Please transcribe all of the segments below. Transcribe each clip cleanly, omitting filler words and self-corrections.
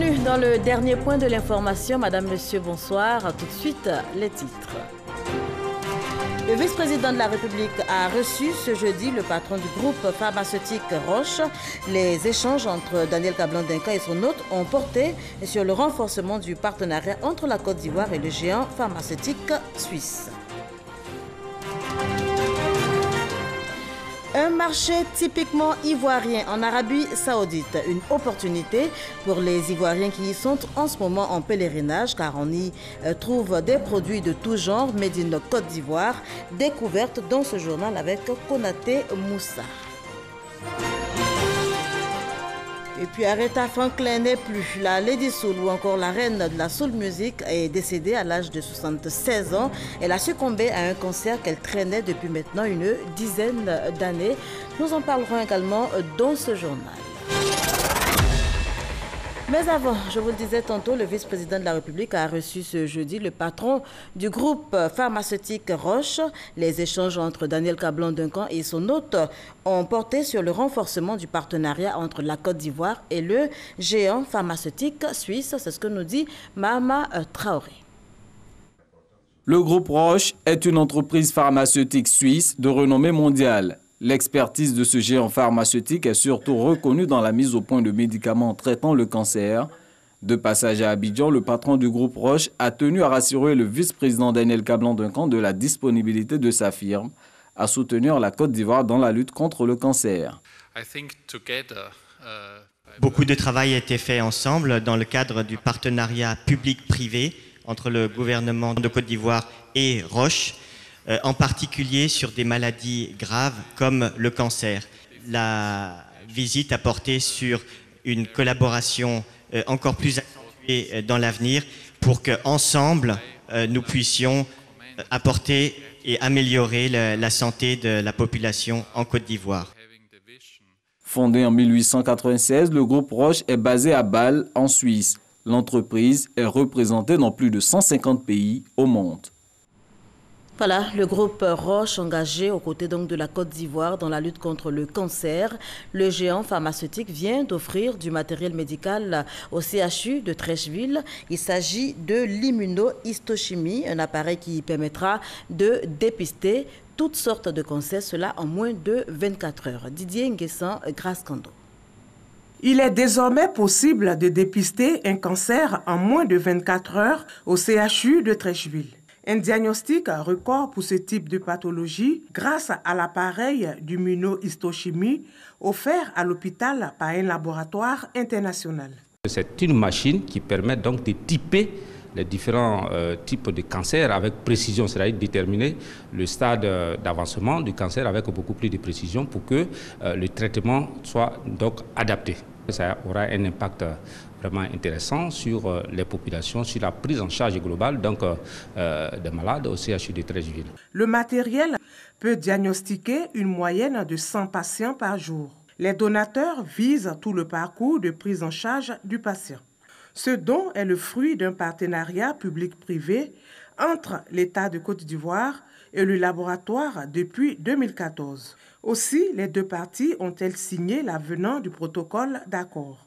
Bienvenue dans le dernier point de l'information. Madame, Monsieur, bonsoir. Tout de suite, les titres. Le vice-président de la République a reçu ce jeudi le patron du groupe pharmaceutique Roche. Les échanges entre Daniel Kablan-Duncan et son hôte ont porté sur le renforcement du partenariat entre la Côte d'Ivoire et le géant pharmaceutique suisse. Un marché typiquement ivoirien en Arabie Saoudite, une opportunité pour les Ivoiriens qui y sont en ce moment en pèlerinage car on y trouve des produits de tout genre, made in Côte d'Ivoire, découverte dans ce journal avec Konaté Moussa. Et puis Aretha Franklin n'est plus. La Lady Soul ou encore la reine de la soul music est décédée à l'âge de 76 ans. Elle a succombé à un cancer qu'elle traînait depuis maintenant une dizaine d'années. Nous en parlerons également dans ce journal. Mais avant, je vous le disais tantôt, le vice-président de la République a reçu ce jeudi le patron du groupe pharmaceutique Roche. Les échanges entre Daniel Kablan-Duncan et son hôte ont porté sur le renforcement du partenariat entre la Côte d'Ivoire et le géant pharmaceutique suisse. C'est ce que nous dit Mahama Traoré. Le groupe Roche est une entreprise pharmaceutique suisse de renommée mondiale. L'expertise de ce géant pharmaceutique est surtout reconnue dans la mise au point de médicaments traitant le cancer. De passage à Abidjan, le patron du groupe Roche a tenu à rassurer le vice-président Daniel Kablan-Duncan de la disponibilité de sa firme à soutenir la Côte d'Ivoire dans la lutte contre le cancer. Beaucoup de travail a été fait ensemble dans le cadre du partenariat public-privé entre le gouvernement de Côte d'Ivoire et Roche, en particulier sur des maladies graves comme le cancer. La visite a porté sur une collaboration encore plus accentuée dans l'avenir pour qu'ensemble, nous puissions apporter et améliorer la santé de la population en Côte d'Ivoire. Fondé en 1896, le groupe Roche est basé à Bâle, en Suisse. L'entreprise est représentée dans plus de 150 pays au monde. Voilà, le groupe Roche engagé aux côtés donc de la Côte d'Ivoire dans la lutte contre le cancer. Le géant pharmaceutique vient d'offrir du matériel médical au CHU de Treichville. Il s'agit de l'immunohistochimie, un appareil qui permettra de dépister toutes sortes de cancers, cela en moins de 24 heures. Didier Nguessan, Grace Kando. Il est désormais possible de dépister un cancer en moins de 24 heures au CHU de Treichville. Un diagnostic record pour ce type de pathologie grâce à l'appareil d'immunohistochimie offert à l'hôpital par un laboratoire international. C'est une machine qui permet donc de typer les différents types de cancers avec précision, c'est-à-dire déterminer le stade d'avancement du cancer avec beaucoup plus de précision pour que le traitement soit donc adapté. Ça aura un impact vraiment intéressant sur les populations, sur la prise en charge globale donc, des malades au CHU de Treichville. Le matériel peut diagnostiquer une moyenne de 100 patients par jour. Les donateurs visent tout le parcours de prise en charge du patient. Ce don est le fruit d'un partenariat public-privé entre l'État de Côte d'Ivoire et le laboratoire depuis 2014. Aussi, les deux parties ont-elles signé l'avenant du protocole d'accord.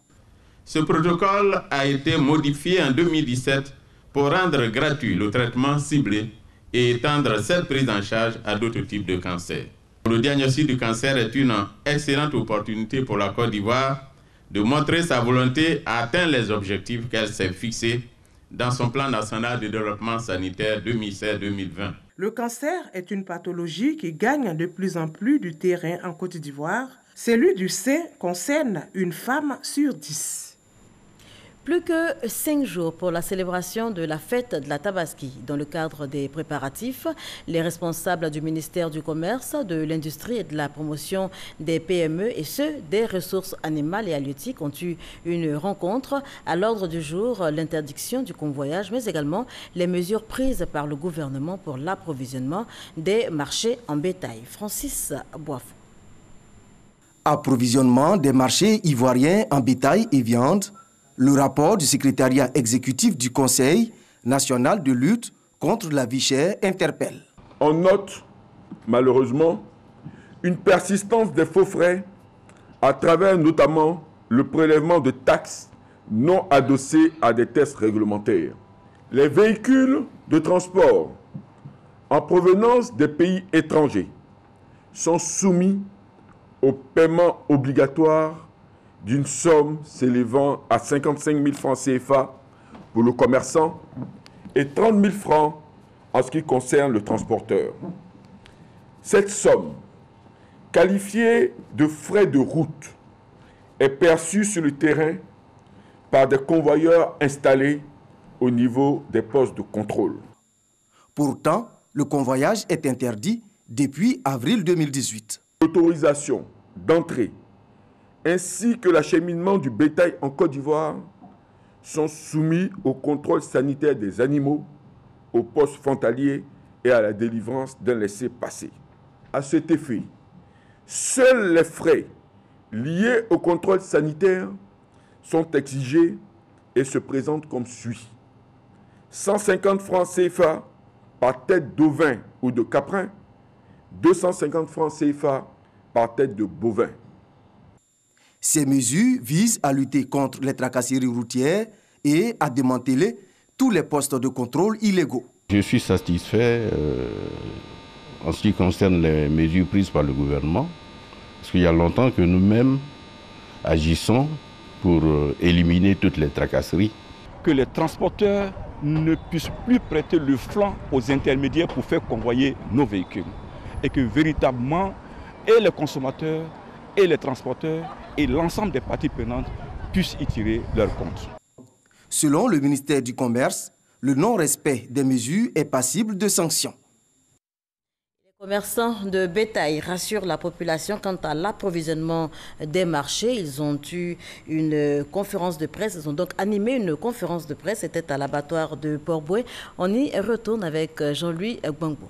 Ce protocole a été modifié en 2017 pour rendre gratuit le traitement ciblé et étendre cette prise en charge à d'autres types de cancers. Le diagnostic du cancer est une excellente opportunité pour la Côte d'Ivoire de montrer sa volonté à atteindre les objectifs qu'elle s'est fixés dans son plan national de développement sanitaire 2016-2020. Le cancer est une pathologie qui gagne de plus en plus du terrain en Côte d'Ivoire. Celui du sein concerne une femme sur 10. Plus que 5 jours pour la célébration de la fête de la Tabaski. Dans le cadre des préparatifs, les responsables du ministère du Commerce, de l'Industrie et de la Promotion des PME et ceux des ressources animales et halieutiques ont eu une rencontre. À l'ordre du jour, l'interdiction du convoyage, mais également les mesures prises par le gouvernement pour l'approvisionnement des marchés en bétail. Francis Boifou. Approvisionnement des marchés ivoiriens en bétail et viande. Le rapport du secrétariat exécutif du Conseil national de lutte contre la vie chère interpelle. On note, malheureusement, une persistance des faux frais à travers notamment le prélèvement de taxes non adossés à des tests réglementaires. Les véhicules de transport en provenance des pays étrangers sont soumis au paiement obligatoire d'une somme s'élevant à 55 000 francs CFA pour le commerçant et 30 000 francs en ce qui concerne le transporteur. Cette somme, qualifiée de frais de route, est perçue sur le terrain par des convoyeurs installés au niveau des postes de contrôle. Pourtant, le convoyage est interdit depuis avril 2018. L'autorisation d'entrée ainsi que l'acheminement du bétail en Côte d'Ivoire sont soumis au contrôle sanitaire des animaux, au poste frontalier et à la délivrance d'un laissez-passer. À cet effet, seuls les frais liés au contrôle sanitaire sont exigés et se présentent comme suit. 150 francs CFA par tête d'ovin ou de caprin, 250 francs CFA par tête de bovin. Ces mesures visent à lutter contre les tracasseries routières et à démanteler tous les postes de contrôle illégaux. Je suis satisfait en ce qui concerne les mesures prises par le gouvernement, parce qu'il y a longtemps que nous-mêmes agissons pour éliminer toutes les tracasseries. Que les transporteurs ne puissent plus prêter le flanc aux intermédiaires pour faire convoyer nos véhicules. Et que véritablement, et les consommateurs, et les transporteurs, et l'ensemble des parties prenantes puissent y tirer leur compte. Selon le ministère du Commerce, le non-respect des mesures est passible de sanctions. Les commerçants de bétail rassurent la population quant à l'approvisionnement des marchés. Ils ont eu une conférence de presse, ils ont donc animé une conférence de presse, c'était à l'abattoir de Port-Bouët. On y retourne avec Jean-Louis Gbangbo.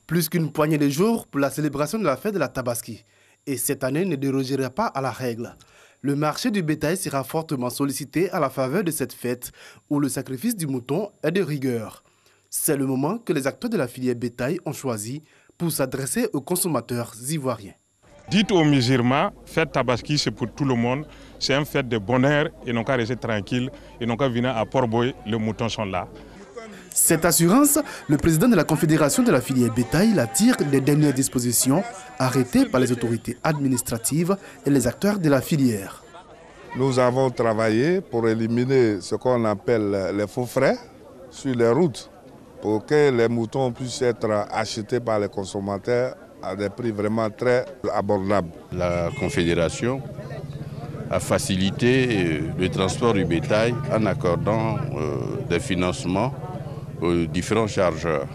Plus qu'une poignée de jours pour la célébration de la fête de la Tabaski. Et cette année ne dérogera pas à la règle. Le marché du bétail sera fortement sollicité à la faveur de cette fête où le sacrifice du mouton est de rigueur. C'est le moment que les acteurs de la filière bétail ont choisi pour s'adresser aux consommateurs ivoiriens. Dites aux musulmans, fête Tabaski, c'est pour tout le monde. C'est une fête de bonheur. Ils n'ont qu'à rester tranquilles. Ils n'ont qu'à venir à Port-Bouët. Les moutons sont là. Cette assurance, le président de la Confédération de la filière bétail la tire des dernières dispositions arrêtées par les autorités administratives et les acteurs de la filière. Nous avons travaillé pour éliminer ce qu'on appelle les faux frais sur les routes pour que les moutons puissent être achetés par les consommateurs à des prix vraiment très abordables. La Confédération a facilité le transport du bétail en accordant des financements aux différents chargeurs.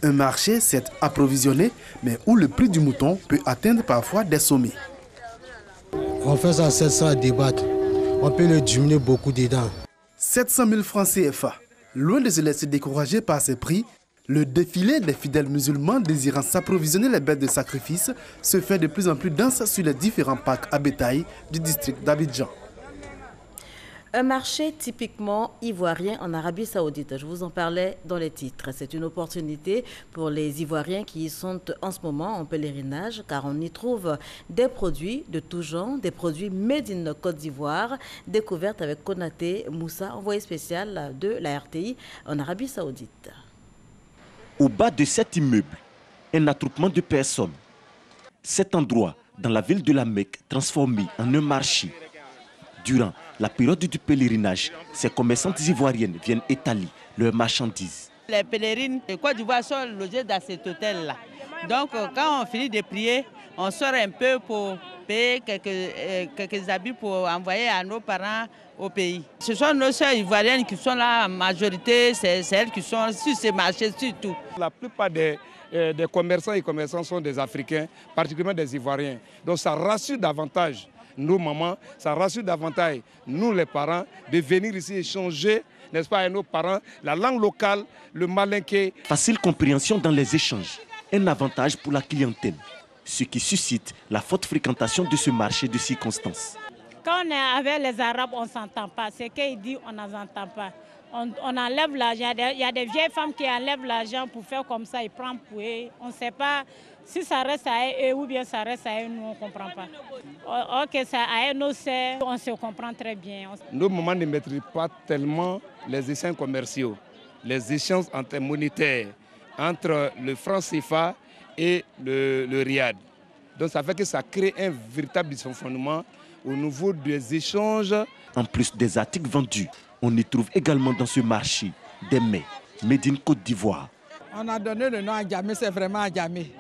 Un marché s'est approvisionné, mais où le prix du mouton peut atteindre parfois des sommets. On fait ça 700 à débattre. On peut le diminuer beaucoup dedans. 700 000 francs CFA. Loin de se laisser décourager par ces prix, le défilé des fidèles musulmans désirant s'approvisionner les bêtes de sacrifice se fait de plus en plus dense sur les différents parcs à bétail du district d'Abidjan. Un marché typiquement ivoirien en Arabie Saoudite. Je vous en parlais dans les titres. C'est une opportunité pour les Ivoiriens qui y sont en ce moment en pèlerinage, car on y trouve des produits de tout genre, des produits made in Côte d'Ivoire, découvertes avec Konaté Moussa, envoyé spécial de la RTI en Arabie Saoudite. Au bas de cet immeuble, un attroupement de personnes. Cet endroit, dans la ville de la Mecque, transformé en un marché. Durant la période du pèlerinage, ces commerçantes ivoiriennes viennent étaler leurs marchandises. Les pèlerines de Côte d'Ivoire sont logés dans cet hôtel-là. Donc quand on finit de prier, on sort un peu pour payer quelques habits pour envoyer à nos parents au pays. Ce sont nos sœurs ivoiriennes qui sont là en majorité, c'est elles qui sont sur ces marchés surtout. La plupart des commerçants et commerçantes sont des Africains, particulièrement des Ivoiriens. Donc ça rassure davantage nos mamans, ça rassure davantage nous les parents de venir ici échanger, n'est-ce pas, avec nos parents, la langue locale, le malinké. Facile compréhension dans les échanges, un avantage pour la clientèle, ce qui suscite la forte fréquentation de ce marché de circonstances. Quand on est avec les Arabes, on ne s'entend pas. Ce qu'ils disent, on n'en entend pas. on enlève l'argent. Il y a des vieilles femmes qui enlèvent l'argent pour faire comme ça, ils prennent pour eux. On ne sait pas si ça reste à eux ou bien ça reste à eux, nous on ne comprend pas. Ok, ça à eux, nous on se comprend très bien. Nos mamans ne maîtrisent pas tellement les échanges commerciaux, les échanges monétaires entre le franc CFA et le riad. Donc ça fait que ça crée un véritable dysfonctionnement au niveau des échanges. En plus des articles vendus, on y trouve également dans ce marché des mets made in Côte d'Ivoire. On a donné le nom à Djamé, c'est vraiment à Djamé,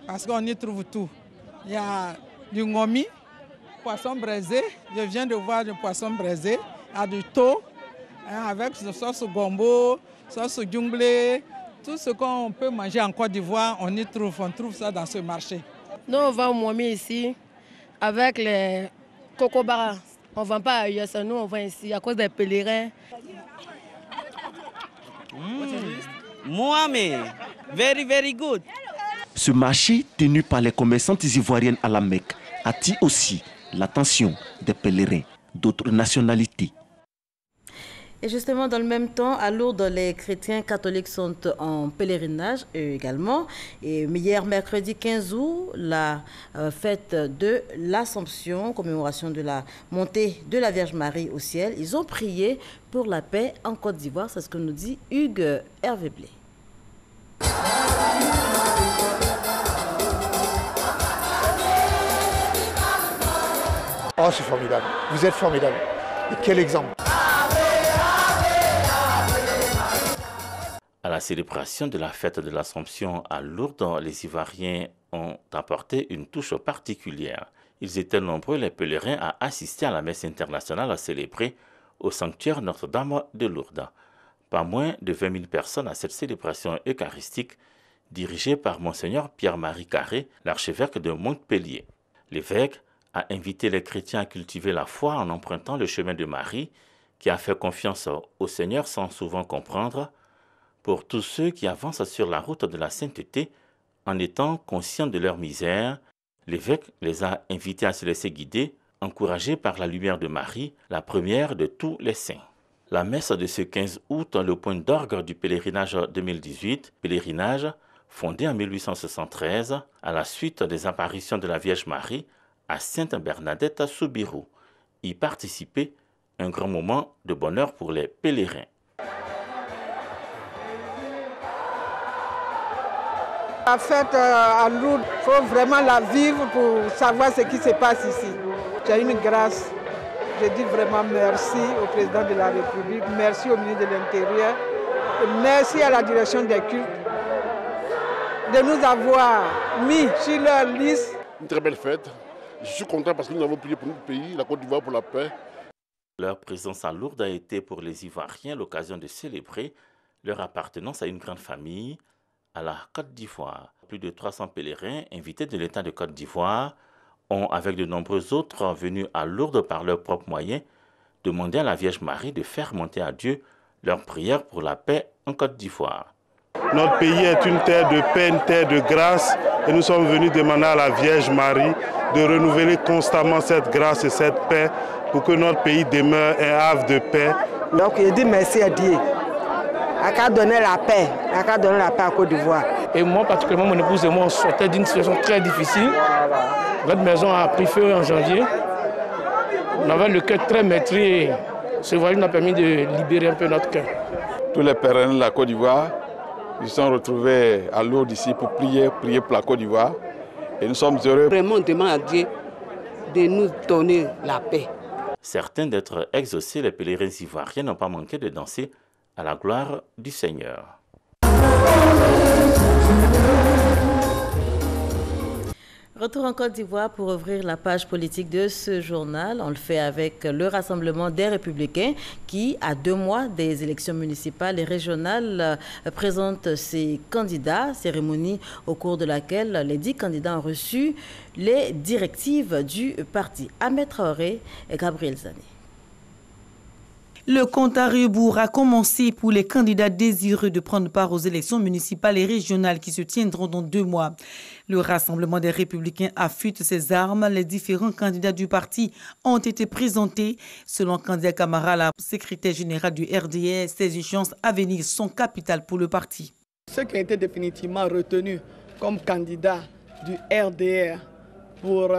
parce qu'on y trouve tout. Il y a du ngomi, poisson braisé, je viens de voir du poisson braisé, il y a du thon, avec sauce gombo, sauce djunglé, tout ce qu'on peut manger en Côte d'Ivoire, on trouve ça dans ce marché. Nous on vend au ngomi ici, avec les cocobara. On ne vend pas ailleurs, nous on vend ici à cause des pèlerins. Moi, mais very, very good. Ce marché, tenu par les commerçantes ivoiriennes à la Mecque, attire aussi l'attention des pèlerins d'autres nationalités. Et justement, dans le même temps, à Lourdes, les chrétiens catholiques sont en pèlerinage, eux également. Et hier, mercredi 15 août, la fête de l'Assomption, commémoration de la montée de la Vierge Marie au ciel. Ils ont prié pour la paix en Côte d'Ivoire. C'est ce que nous dit Hugues Hervé Blé. Oh, c'est formidable. Vous êtes formidable. Et quel exemple! À la célébration de la fête de l'Assomption à Lourdes, les Ivoiriens ont apporté une touche particulière. Ils étaient nombreux, les pèlerins, à assister à la messe internationale célébrée au sanctuaire Notre-Dame de Lourdes. Pas moins de 20 000 personnes à cette célébration eucharistique dirigée par Monseigneur Pierre-Marie Carré, l'archevêque de Montpellier. L'évêque a invité les chrétiens à cultiver la foi en empruntant le chemin de Marie, qui a fait confiance au Seigneur sans souvent comprendre, pour tous ceux qui avancent sur la route de la sainteté en étant conscients de leur misère. L'évêque les a invités à se laisser guider, encouragés par la lumière de Marie, la première de tous les saints. La messe de ce 15 août, le point d'orgue du pèlerinage 2018, pèlerinage fondé en 1873 à la suite des apparitions de la Vierge Marie à Sainte-Bernadette Soubirous. Y participer, un grand moment de bonheur pour les pèlerins. La fête à Lourdes, il faut vraiment la vivre pour savoir ce qui se passe ici. J'ai une grâce. Je dis vraiment merci au président de la République, merci au ministre de l'Intérieur, merci à la direction des cultes de nous avoir mis sur leur liste. Une très belle fête. Je suis content parce que nous avons prié pour notre pays, la Côte d'Ivoire, pour la paix. Leur présence à Lourdes a été pour les Ivoiriens l'occasion de célébrer leur appartenance à une grande famille, à la Côte d'Ivoire. Plus de 300 pèlerins invités de l'État de Côte d'Ivoire ont, avec de nombreux autres venus à Lourdes par leurs propres moyens, demandé à la Vierge Marie de faire monter à Dieu leurs prières pour la paix en Côte d'Ivoire. Notre pays est une terre de paix, une terre de grâce, et nous sommes venus demander à la Vierge Marie de renouveler constamment cette grâce et cette paix pour que notre pays demeure un havre de paix. Donc je dis merci à Dieu. À donner la paix, à Côte d'Ivoire. Et moi, particulièrement, mon épouse et moi, on sortait d'une situation très difficile. Notre maison a pris feu en janvier. On avait le cœur très meurtri. Ce voyage nous a permis de libérer un peu notre cœur. Tous les pèlerins de la Côte d'Ivoire se sont retrouvés à Lourdes ici pour prier pour la Côte d'Ivoire. Et nous sommes heureux. Vraiment, on demande à Dieu de nous donner la paix. Certains d'être exaucés, les pèlerins ivoiriens n'ont pas manqué de danser à la gloire du Seigneur. Retour en Côte d'Ivoire pour ouvrir la page politique de ce journal. On le fait avec le Rassemblement des Républicains qui, à 2 mois des élections municipales et régionales, présente ses candidats. Cérémonie au cours de laquelle les 10 candidats ont reçu les directives du parti. Ahmed Traoré et Gabriel Zani. Le compte à rebours a commencé pour les candidats désireux de prendre part aux élections municipales et régionales qui se tiendront dans 2 mois. Le Rassemblement des Républicains affûte ses armes. Les différents candidats du parti ont été présentés. Selon Candia Camara, la secrétaire générale du RDR, ces échéances à venir sont capitales pour le parti. Ceux qui ont été définitivement retenus comme candidats du RDR pour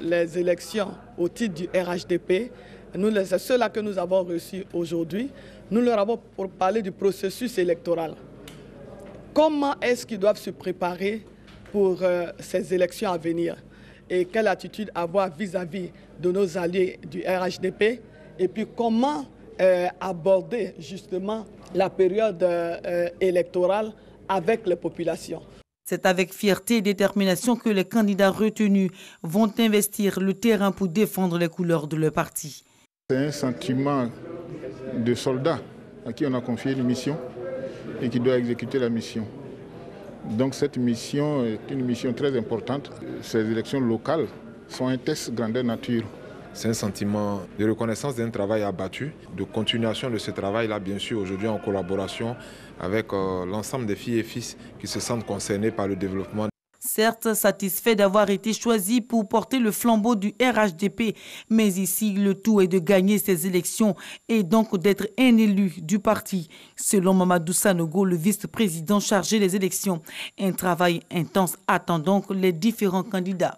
les élections au titre du RHDP, c'est ceux-là que nous avons reçus aujourd'hui. Nous leur avons pour parler du processus électoral. Comment est-ce qu'ils doivent se préparer pour ces élections à venir et quelle attitude avoir vis-à-vis de nos alliés du RHDP et puis comment aborder justement la période électorale avec les populations. C'est avec fierté et détermination que les candidats retenus vont investir le terrain pour défendre les couleurs de leur parti. C'est un sentiment de soldat à qui on a confié une mission et qui doit exécuter la mission. Donc cette mission est une mission très importante. Ces élections locales sont un test grandeur nature. C'est un sentiment de reconnaissance d'un travail abattu, de continuation de ce travail-là, bien sûr, aujourd'hui en collaboration avec l'ensemble des filles et fils qui se sentent concernés par le développement. Certes, satisfait d'avoir été choisi pour porter le flambeau du RHDP, mais ici, le tout est de gagner ces élections et donc d'être un élu du parti. Selon Mamadou Sanogo, le vice-président chargé des élections, un travail intense attend donc les différents candidats.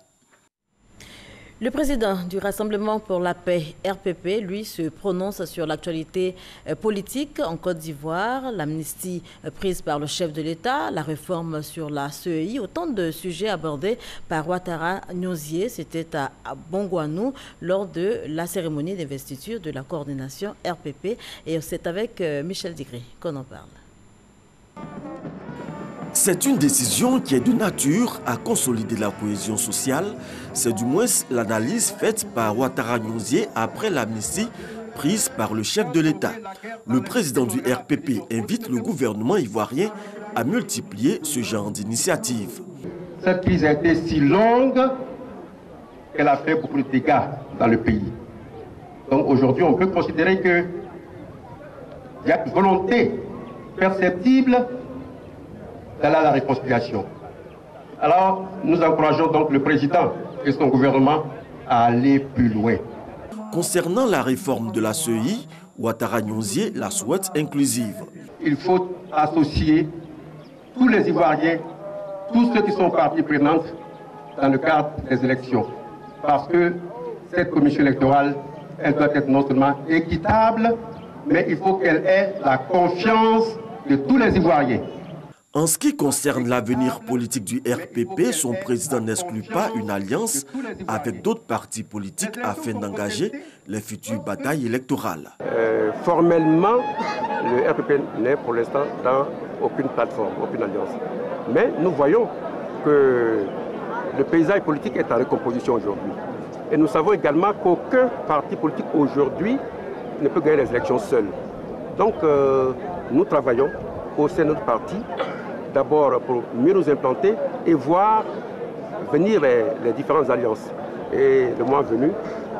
Le président du Rassemblement pour la paix, RPP, lui, se prononce sur l'actualité politique en Côte d'Ivoire, l'amnistie prise par le chef de l'État, la réforme sur la CEI, autant de sujets abordés par Ouattara Nyozie. C'était à Bongouanou lors de la cérémonie d'investiture de la coordination RPP. Et c'est avec Michel Digré qu'on en parle. C'est une décision qui est de nature à consolider la cohésion sociale. C'est du moins l'analyse faite par Ouattara Nyozie après l'amnistie prise par le chef de l'État. Le président du RPP invite le gouvernement ivoirien à multiplier ce genre d'initiatives. Cette crise a été si longue qu'elle a fait beaucoup de dégâts dans le pays. Donc aujourd'hui, on peut considérer qu'il y a une volonté perceptible d'aller à la réconciliation. Alors, nous encourageons donc le président et son gouvernement à aller plus loin. Concernant la réforme de la CEI, Ouattara Nyozie la souhaite inclusive. Il faut associer tous les Ivoiriens, tous ceux qui sont parties prenantes dans le cadre des élections. Parce que cette commission électorale, elle doit être non seulement équitable, mais il faut qu'elle ait la confiance de tous les Ivoiriens. En ce qui concerne l'avenir politique du RPP, son président n'exclut pas une alliance avec d'autres partis politiques afin d'engager les futures batailles électorales. Formellement, le RPP n'est pour l'instant dans aucune plateforme, aucune alliance. Mais nous voyons que le paysage politique est en recomposition aujourd'hui. Et nous savons également qu'aucun parti politique aujourd'hui ne peut gagner les élections seul. Donc nous travaillons au sein de notre parti, d'abord pour mieux nous implanter et voir venir les différentes alliances. Et le mois venu,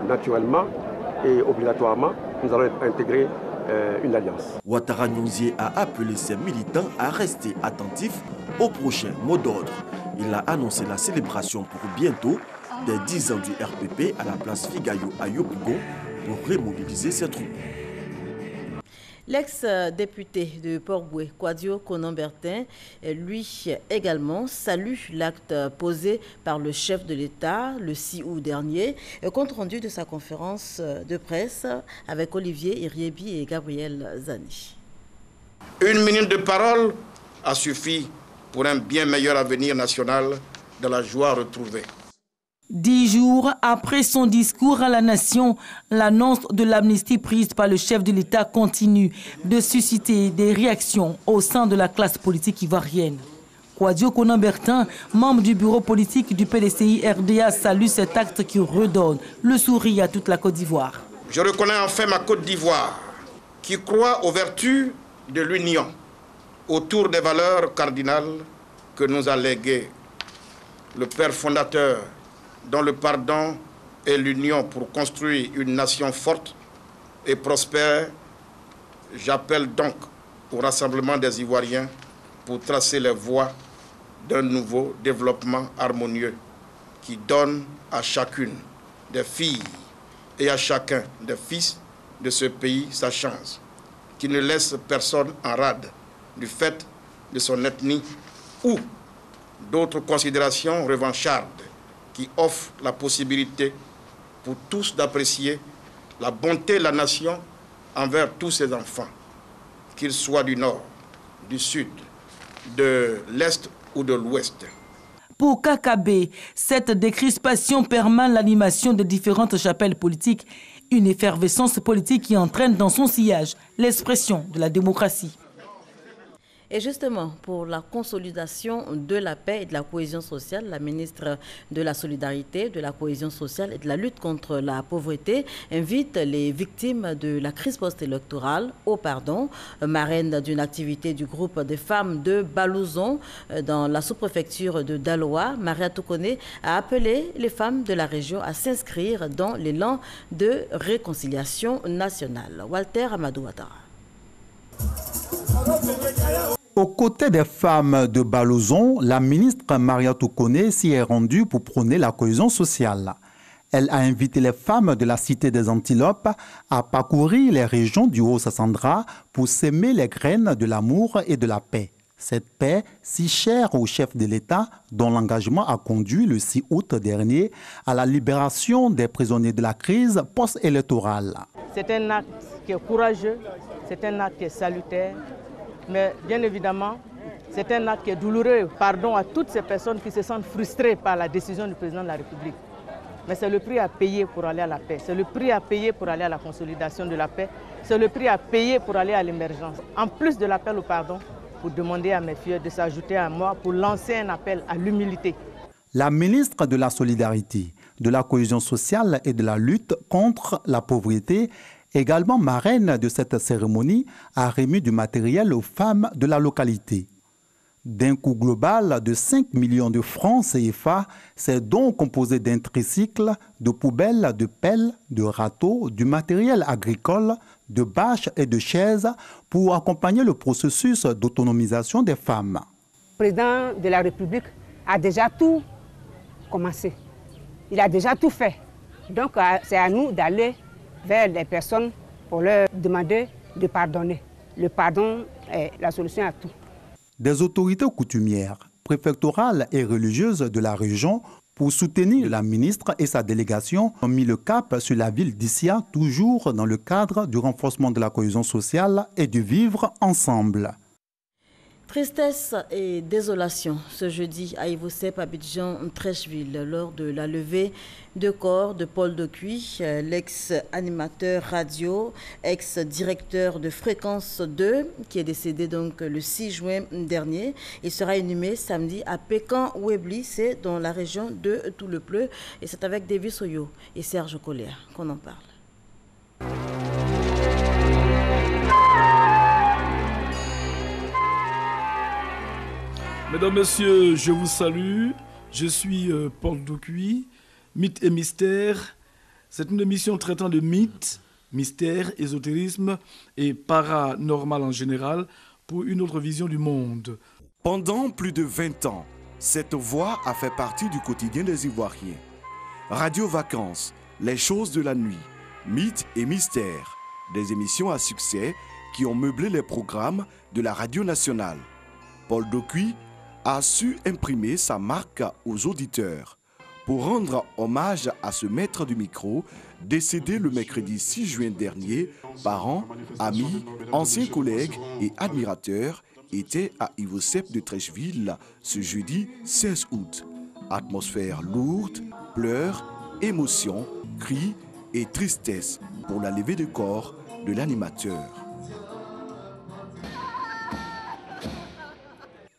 naturellement et obligatoirement, nous allons intégrer une alliance. Ouattara Nyozie a appelé ses militants à rester attentifs au prochain mot d'ordre. Il a annoncé la célébration pour bientôt des 10 ans du RPP à la place Figayo à Yopougon pour remobiliser ses troupes. L'ex-député de Port-Boué, Kwadio Konan-Bertin, lui également salue l'acte posé par le chef de l'État le 6 août dernier, compte rendu de sa conférence de presse avec Olivier Iriebi et Gabriel Zani. Une minute de parole a suffi pour un bien meilleur avenir national de la joie retrouvée. 10 jours après son discours à la nation, l'annonce de l'amnistie prise par le chef de l'État continue de susciter des réactions au sein de la classe politique ivoirienne. Kwadio Konan-Bertin, membre du bureau politique du PDCI RDA, salue cet acte qui redonne le sourire à toute la Côte d'Ivoire. Je reconnais enfin ma Côte d'Ivoire qui croit aux vertus de l'union autour des valeurs cardinales que nous a léguées le père fondateur, dont le pardon et l'union pour construire une nation forte et prospère, j'appelle donc au rassemblement des Ivoiriens pour tracer les voies d'un nouveau développement harmonieux qui donne à chacune des filles et à chacun des fils de ce pays sa chance, qui ne laisse personne en rade du fait de son ethnie ou d'autres considérations revanchardes, qui offrent la possibilité pour tous d'apprécier la bonté de la nation envers tous ses enfants, qu'ils soient du nord, du sud, de l'est ou de l'ouest. Pour Kakabe, cette décrispation permet l'animation des différentes chapelles politiques, une effervescence politique qui entraîne dans son sillage l'expression de la démocratie. Et justement, pour la consolidation de la paix et de la cohésion sociale, la ministre de la Solidarité, de la Cohésion sociale et de la lutte contre la pauvreté invite les victimes de la crise post-électorale au pardon. Marraine d'une activité du groupe des femmes de Balouzon dans la sous-préfecture de Daloa, Maria Toukone a appelé les femmes de la région à s'inscrire dans l'élan de réconciliation nationale. Walter Amadou Ouattara. Aux côtés des femmes de Balouzon, la ministre Maria Toukone s'y est rendue pour prôner la cohésion sociale. Elle a invité les femmes de la cité des Antilopes à parcourir les régions du Haut-Sassandra pour s'aimer les graines de l'amour et de la paix. Cette paix, si chère au chef de l'État, dont l'engagement a conduit le 6 août dernier à la libération des prisonniers de la crise post-électorale. C'est un acte qui est courageux, c'est un acte qui est salutaire. Mais bien évidemment, c'est un acte qui est douloureux. Pardon à toutes ces personnes qui se sentent frustrées par la décision du président de la République. Mais c'est le prix à payer pour aller à la paix. C'est le prix à payer pour aller à la consolidation de la paix. C'est le prix à payer pour aller à l'émergence. En plus de l'appel au pardon, pour demander à mes filles de s'ajouter à moi pour lancer un appel à l'humilité. La ministre de la Solidarité, de la Cohésion sociale et de la lutte contre la pauvreté, également marraine de cette cérémonie, a remis du matériel aux femmes de la localité. D'un coût global de 5 millions de francs CFA, ces dons composés d'un tricycle, de poubelles, de pelles, de râteaux, du matériel agricole, de bâches et de chaises pour accompagner le processus d'autonomisation des femmes. Le président de la République a déjà tout commencé. Il a déjà tout fait. Donc c'est à nous d'aller vers les personnes pour leur demander de pardonner. Le pardon est la solution à tout. Des autorités coutumières, préfectorales et religieuses de la région, pour soutenir la ministre et sa délégation, ont mis le cap sur la ville d'Issia, toujours dans le cadre du renforcement de la cohésion sociale et du vivre ensemble. Tristesse et désolation ce jeudi à Ivosep, Abidjan, Treichville, lors de la levée de corps de Paul Dokuy, l'ex-animateur radio, ex-directeur de Fréquence 2, qui est décédé donc le 6 juin dernier. Il sera inhumé samedi à Pécan-Ouébli, c'est dans la région de Tout-le-Pleu. Et c'est avec Davis Oyo et Serge Collier qu'on en parle. Mesdames, Messieurs, je vous salue. Je suis Paul Dokuy, Mythes et Mystères. C'est une émission traitant de mythes, mystères, ésotérisme et paranormal en général pour une autre vision du monde. Pendant plus de 20 ans, cette voix a fait partie du quotidien des Ivoiriens. Radio Vacances, Les choses de la nuit, Mythes et Mystères, des émissions à succès qui ont meublé les programmes de la radio nationale. Paul Dokuy a su imprimer sa marque aux auditeurs. Pour rendre hommage à ce maître du micro, décédé le mercredi 6 juin dernier, parents, amis, anciens collègues et admirateurs étaient à Ivosep de Treichville ce jeudi 16 août. Atmosphère lourde, pleurs, émotions, cris et tristesse pour la levée de corps de l'animateur.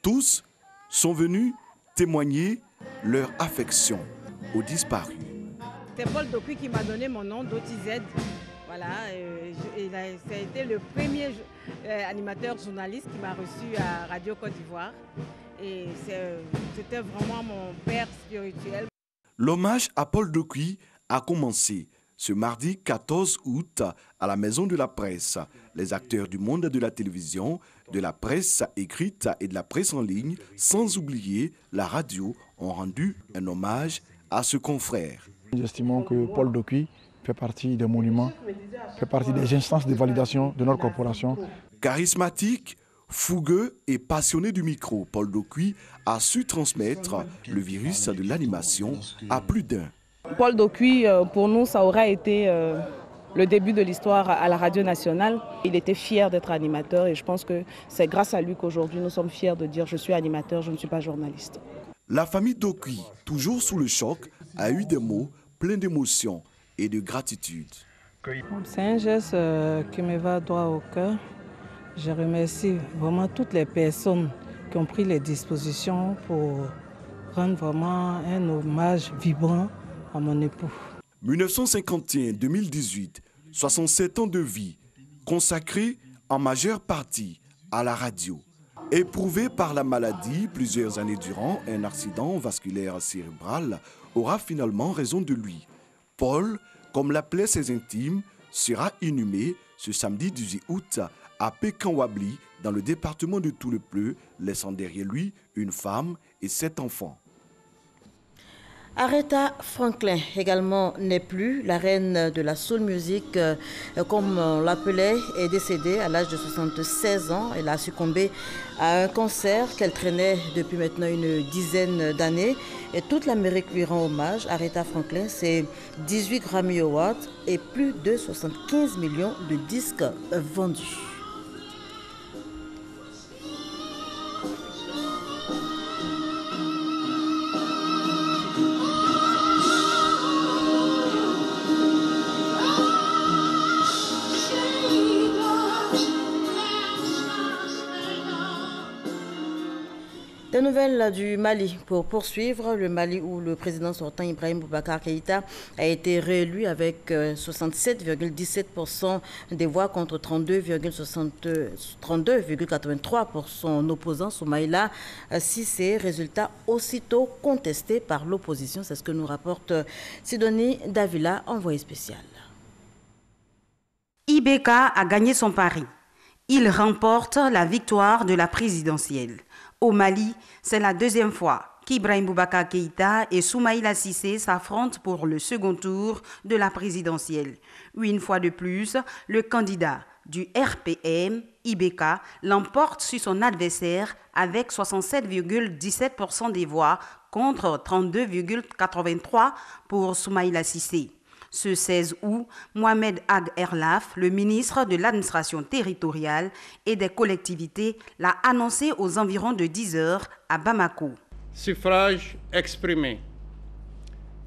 Tous sont venus témoigner leur affection aux disparus. C'est Paul Dokuy qui m'a donné mon nom, DotiZ. Voilà, ça a été le premier animateur journaliste qui m'a reçu à Radio Côte d'Ivoire. Et c'était vraiment mon père spirituel. L'hommage à Paul Dokuy a commencé ce mardi 14 août à la Maison de la Presse. Les acteurs du monde de la télévision, de la presse écrite et de la presse en ligne, sans oublier la radio, ont rendu un hommage à ce confrère. Nous estimons que Paul Dokuy fait partie des monuments, fait partie des instances de validation de notre corporation. Charismatique, fougueux et passionné du micro, Paul Dokuy a su transmettre le virus de l'animation à plus d'un. Paul Dokuy, pour nous, ça aura été le début de l'histoire à la radio nationale. Il était fier d'être animateur et je pense que c'est grâce à lui qu'aujourd'hui nous sommes fiers de dire je suis animateur, je ne suis pas journaliste. La famille Dokuy, toujours sous le choc, a eu des mots pleins d'émotion et de gratitude. C'est un geste qui me va droit au cœur. Je remercie vraiment toutes les personnes qui ont pris les dispositions pour rendre vraiment un hommage vibrant à mon époux. 1951-2018, 67 ans de vie, consacrés en majeure partie à la radio. Éprouvé par la maladie plusieurs années durant, un accident vasculaire cérébral aura finalement raison de lui. Paul, comme l'appelaient ses intimes, sera inhumé ce samedi 18 août à Pékin-Wabli, dans le département de Tout-le-Pleu, laissant derrière lui une femme et 7 enfants. Aretha Franklin également n'est plus. La reine de la soul music, comme on l'appelait, est décédée à l'âge de 76 ans. Elle a succombé à un cancer qu'elle traînait depuis maintenant une dizaine d'années. Et toute l'Amérique lui rend hommage. Aretha Franklin, c'est 18 Grammy Awards et plus de 75 millions de disques vendus. Des nouvelles du Mali pour poursuivre. Le Mali où le président sortant Ibrahim Boubacar Keïta a été réélu avec 67,17% des voix contre 32,83% pour son opposant Soumaïla Cissé. Résultat aussitôt contesté par l'opposition. C'est ce que nous rapporte Sidonie Davila, envoyé spécial. IBK a gagné son pari. Il remporte la victoire de la présidentielle. Au Mali, c'est la deuxième fois qu'Ibrahim Boubacar Keïta et Soumaïla Cissé s'affrontent pour le second tour de la présidentielle. Une fois de plus, le candidat du RPM, IBK, l'emporte sur son adversaire avec 67,17% des voix contre 32,83% pour Soumaïla Cissé. Ce 16 août, Mohamed Ag Erlaf, le ministre de l'administration territoriale et des collectivités, l'a annoncé aux environs de 10 heures à Bamako. Suffrage exprimé,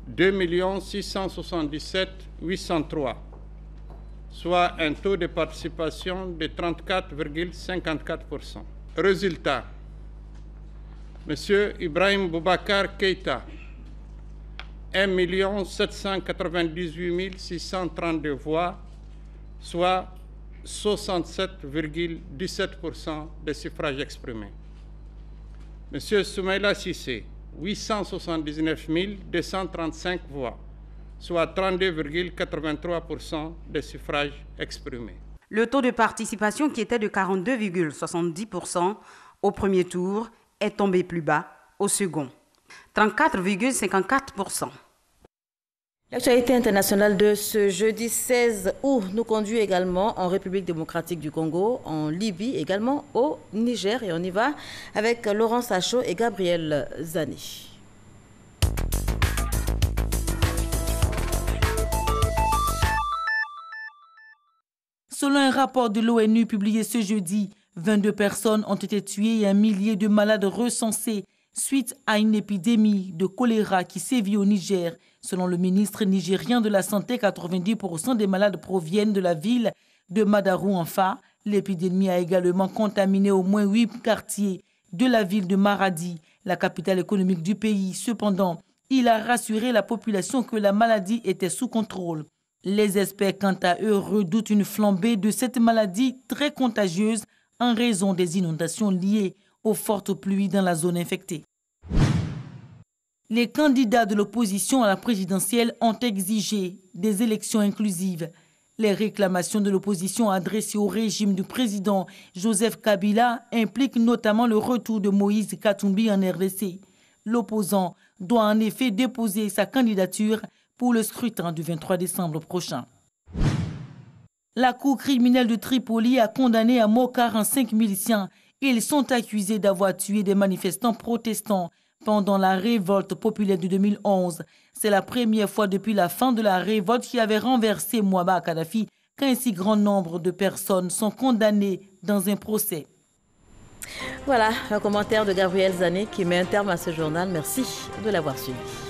2 677 803, soit un taux de participation de 34,54%. Résultat, M. Ibrahim Boubacar Keïta, 1 798 632 voix, soit 67,17% des suffrages exprimés. M. Soumaïla Cissé, 879 235 voix, soit 32,83% des suffrages exprimés. Le taux de participation qui était de 42,70% au premier tour est tombé plus bas au second. 34,54%. L'actualité internationale de ce jeudi 16 août nous conduit également en République démocratique du Congo, en Libye, également au Niger. Et on y va avec Laurent Sachaud et Gabriel Zani. Selon un rapport de l'ONU publié ce jeudi, 22 personnes ont été tuées et un millier de malades recensés suite à une épidémie de choléra qui sévit au Niger. Selon le ministre nigérien de la Santé, 90% des malades proviennent de la ville de Madarou-Anfa. L'épidémie a également contaminé au moins 8 quartiers de la ville de Maradi, la capitale économique du pays. Cependant, il a rassuré la population que la maladie était sous contrôle. Les experts, quant à eux, redoutent une flambée de cette maladie très contagieuse en raison des inondations liées aux fortes pluies dans la zone infectée. Les candidats de l'opposition à la présidentielle ont exigé des élections inclusives. Les réclamations de l'opposition adressées au régime du président Joseph Kabila impliquent notamment le retour de Moïse Katumbi en RDC. L'opposant doit en effet déposer sa candidature pour le scrutin du 23 décembre prochain. La Cour criminelle de Tripoli a condamné à mort 45 miliciens. Ils sont accusés d'avoir tué des manifestants protestants pendant la révolte populaire de 2011. C'est la première fois depuis la fin de la révolte qui avait renversé Mouammar Kadhafi qu'un si grand nombre de personnes sont condamnées dans un procès. Voilà, un commentaire de Gabriel Zané qui met un terme à ce journal. Merci de l'avoir suivi.